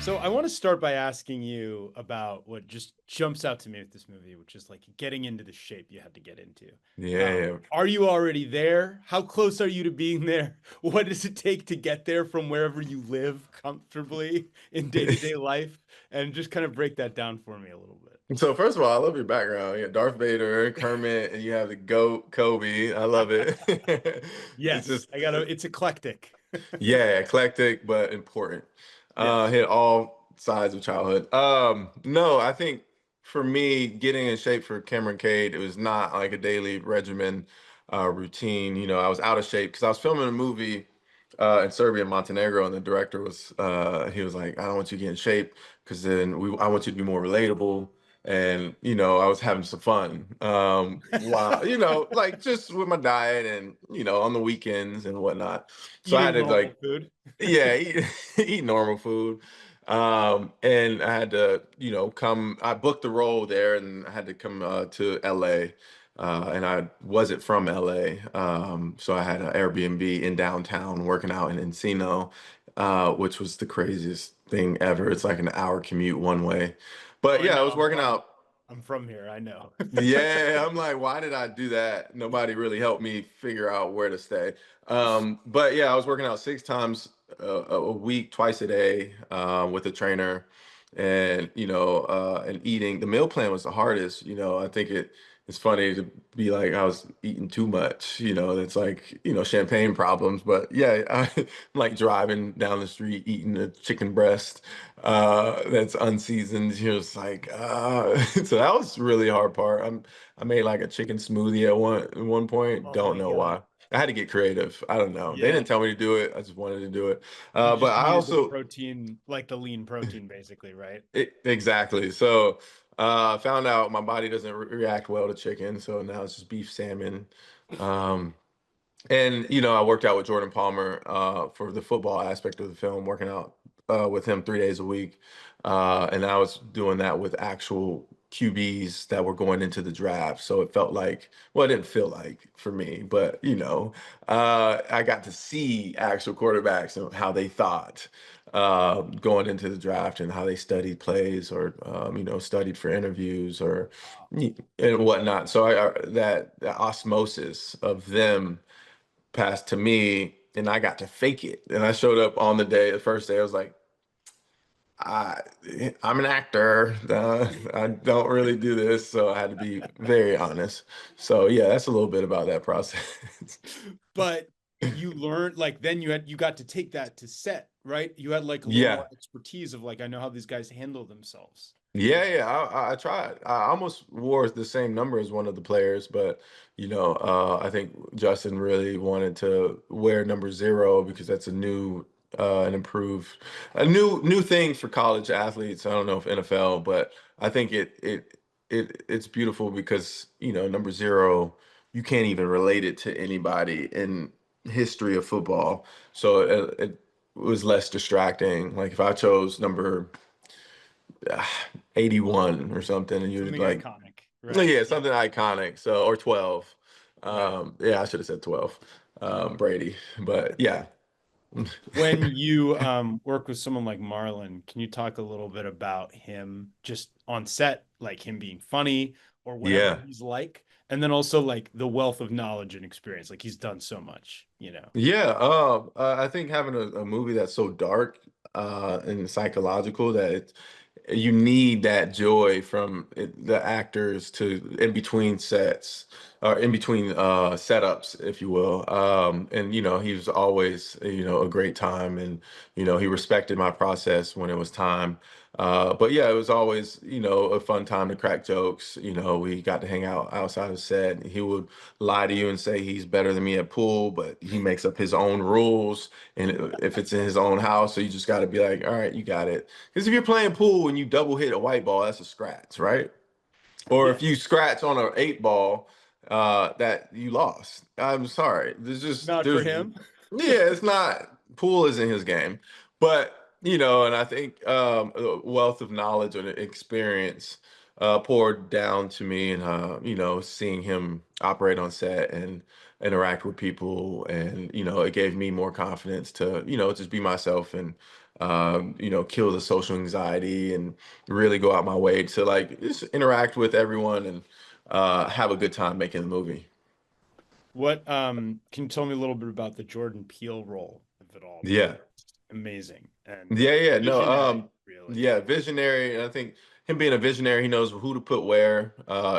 So I want to start by asking you about what just jumps out to me with this movie, which is like getting into the shape you had to get into. Yeah, yeah. Are you already there? How close are you to being there? What does it take to get there from wherever you live comfortably in day-to-day life? And just kind of break that down for me a little bit. So first of all, I love your background. You got Darth Vader, Kermit, and you have the GOAT, Kobe. I love it. It's Yes, just it's eclectic. yeah, eclectic but important. Yes. Hit all sides of childhood. No, I think for me, getting in shape for Cameron Cade, it was not like a daily regimen routine. I was out of shape because I was filming a movie in Serbia and Montenegro, and the director was he was like, I don't want you to get in shape because then I want you to be more relatable. And I was having some fun. While like just with my diet and on the weekends and whatnot. So I had Eating to normal like food. yeah, eat normal food. And I had to, come. I booked the role there, and I had to come to LA. And I wasn't from LA, so I had an Airbnb in downtown, working out in Encino, which was the craziest thing ever. It's like an hour commute one way, Oh, but I yeah, I know. was working out. I'm from here. I know. Yeah, I'm like, why did I do that? Nobody really helped me figure out where to stay. But yeah, I was working out 6 times a week, twice a day, with a trainer, and and eating. The meal plan was the hardest. I think it's funny to be like I was eating too much. That's like champagne problems. But yeah, I'm like driving down the street eating a chicken breast that's unseasoned. He was like, so that was really hard part. I made like a chicken smoothie at one point. Oh Don't my know God. why. I had to get creative. I don't know. They Yeah. didn't tell me to do it. I just wanted to do it. You But just I needed the also protein, like the lean protein, basically, right? exactly. So found out my body doesn't react well to chicken. So now it's just beef salmon. Um, and I worked out with Jordan Palmer for the football aspect of the film, working out with him 3 days a week, and I was doing that with actual QBs that were going into the draft. So it felt like, well, it didn't feel like for me, but I got to see actual quarterbacks and how they thought going into the draft and how they studied plays or studied for interviews or and whatnot. So that osmosis of them passed to me, and I got to fake it. And I showed up on the first day. I was like, I, I'm an actor. I don't really do this, so I had to be very honest. So yeah, that's a little bit about that process. But you learned, like, then you got to take that to set, right? You had like a little more Yeah, expertise of like, I know how these guys handle themselves. yeah. I tried. I almost wore the same number as one of the players, but I think Justin really wanted to wear number 0 because that's an improved, a new thing for college athletes. I don't know if NFL, but I think it's beautiful because number 0, you can't even relate it to anybody in history of football, so it was less distracting. Like if I chose number uh, 81 or something, and you're Something like, iconic, "Oh, right? yeah, Yeah, something iconic." So, or 12. right. Yeah, I should have said 12. Brady, but yeah. When you work with someone like Marlin, can you talk a little bit about him just on set, like him being funny or whatever Yeah. he's like, and then also like the wealth of knowledge and experience, like he's done so much, you know? Yeah, I think having a movie that's so dark and psychological that you need that joy from the actors to in between sets or in between setups, if you will. And he was always a great time, and he respected my process when it was time. But yeah, it was always a fun time to crack jokes. We got to hang out outside of set. He would lie to you and say he's better than me at pool, but he makes up his own rules. And if it's in his own house, so you just got to be like, all right, you got it. Because if you're playing pool and you double hit a white ball, that's a scratch, right? Or if you Yes. scratch on an 8 ball, that you lost. I'm sorry. Not for him. Yeah, it's not, pool isn't his game. But, and I think a wealth of knowledge and experience poured down to me, and, seeing him operate on set and interact with people, and it gave me more confidence to just be myself and kill the social anxiety and really go out my way to like just interact with everyone and have a good time making the movie. What can you tell me a little bit about the Jordan Peele role, if at all? Because Yeah. it's amazing and Yeah, no, visionary, really. yeah, visionary. And I think him being a visionary, he knows who to put where,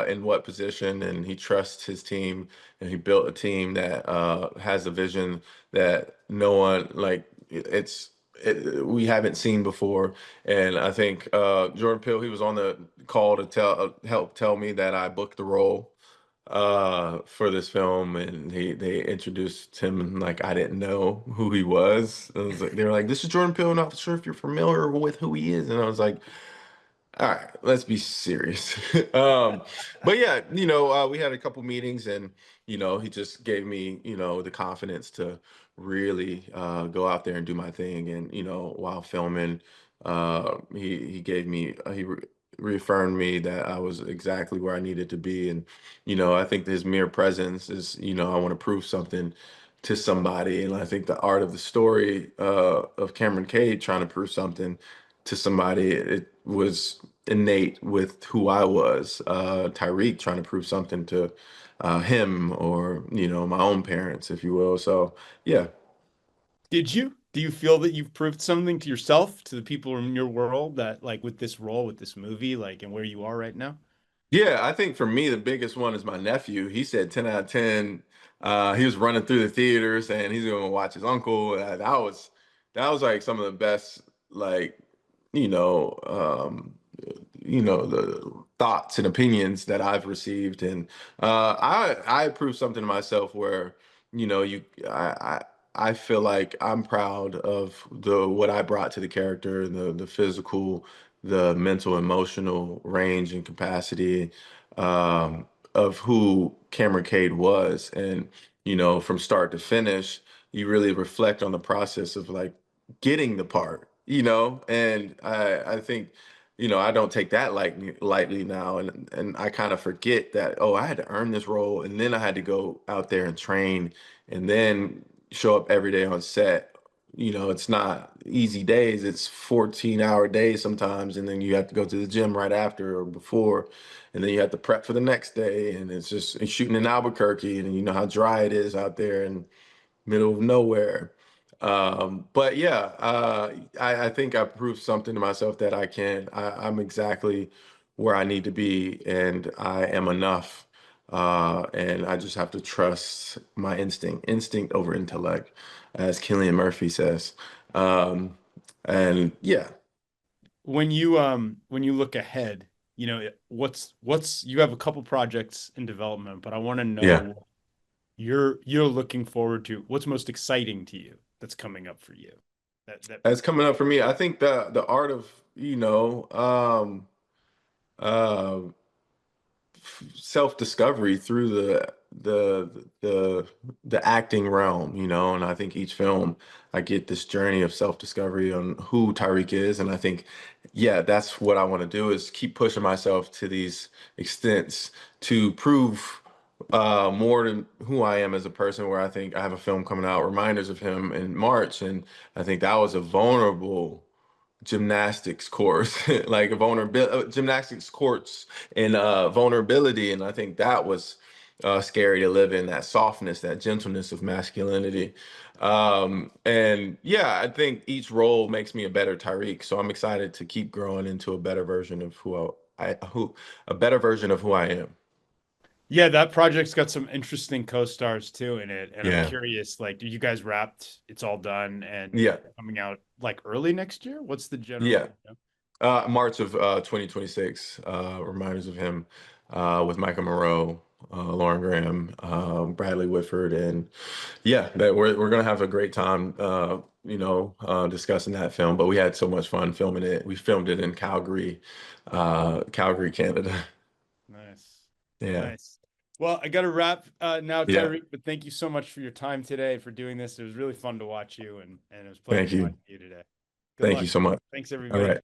in what position, and he trusts his team, and he built a team that has a vision that no one like we haven't seen before. And I think Jordan Peele, he was on the call to help tell me that I booked the role for this film, and they introduced him, and like I didn't know who he was. I was like, they were like, "This is Jordan Peele, not sure if you're familiar with who he is," and I was like, all right, let's be serious. But yeah, we had a couple meetings, and he just gave me, the confidence to really go out there and do my thing. And while filming, he gave me reaffirmed me that I was exactly where I needed to be. And I think his mere presence is, I want to prove something to somebody, and I think the art of the story of Cameron Cade trying to prove something to somebody, it was innate with who I was. Tyriq trying to prove something to him, or my own parents, if you will. So yeah. Did you? Do you feel that you've proved something to yourself, to the people in your world, that like with this role, with this movie, like and where you are right now? Yeah, I think for me the biggest one is my nephew. He said 10 out of 10. He was running through the theaters and he's going to watch his uncle. That was like some of the best, like, you know, um, the thoughts and opinions that I've received. And I proved something to myself where, you I feel like I'm proud of the what I brought to the character, the physical, the mental, emotional range and capacity of who Cameron Cade was. And, from start to finish, you really reflect on the process of like getting the part, and I think, I don't take that lightly now. And I kind of forget that, oh, I had to earn this role, and then I had to go out there and train, and then show up every day on set. It's not easy days. It's 14-hour days sometimes, and then you have to go to the gym right after or before, and then you have to prep for the next day. And it's shooting in Albuquerque, and you know how dry it is out there in middle of nowhere. But yeah, I think I proved something to myself that I'm exactly where I need to be, and I am enough. And I just have to trust my instinct over intellect, as Killian Murphy says. Um, and yeah, When you look ahead, what's you have a couple projects in development, but I want to yeah, know you're looking forward to what's most exciting to you that's coming up for you. That that's coming up for me. I think the art of, uh, self-discovery through the acting realm, and I think each film I get this journey of self-discovery on who Tyreek is. And I think, yeah, that's what I want to do, is keep pushing myself to these extents to prove more than who I am as a person, where I think I have a film coming out, Reminders of Him, in March, and I think that was a vulnerable gymnastics course, like a vulnerability, gymnastics courts and vulnerability. And I think that was scary to live in, that softness, that gentleness of masculinity. And yeah, I think each role makes me a better Tyreek. So I'm excited to keep growing into a better version of a better version of who I am. Yeah, that project's got some interesting co-stars too in it, and I'm Yeah. curious, like, you guys wrapped? It's all done and Yeah. coming out like early next year? What's the Yeah. general, March of 2026, Reminders of Him, with Michael Moreau, Lauren Graham, Bradley Whitford, and yeah, that we're gonna have a great time, discussing that film. But we had so much fun filming it. We filmed it in Calgary, Calgary, Canada. Nice. Yeah, Nice. Well, I got to wrap now, yeah. Tyreek, but thank you so much for your time today and for doing this. It was really fun to watch you, and it was a pleasure Thank talking you, to you today. Good thank you luck. so much. Thanks, All everybody. right.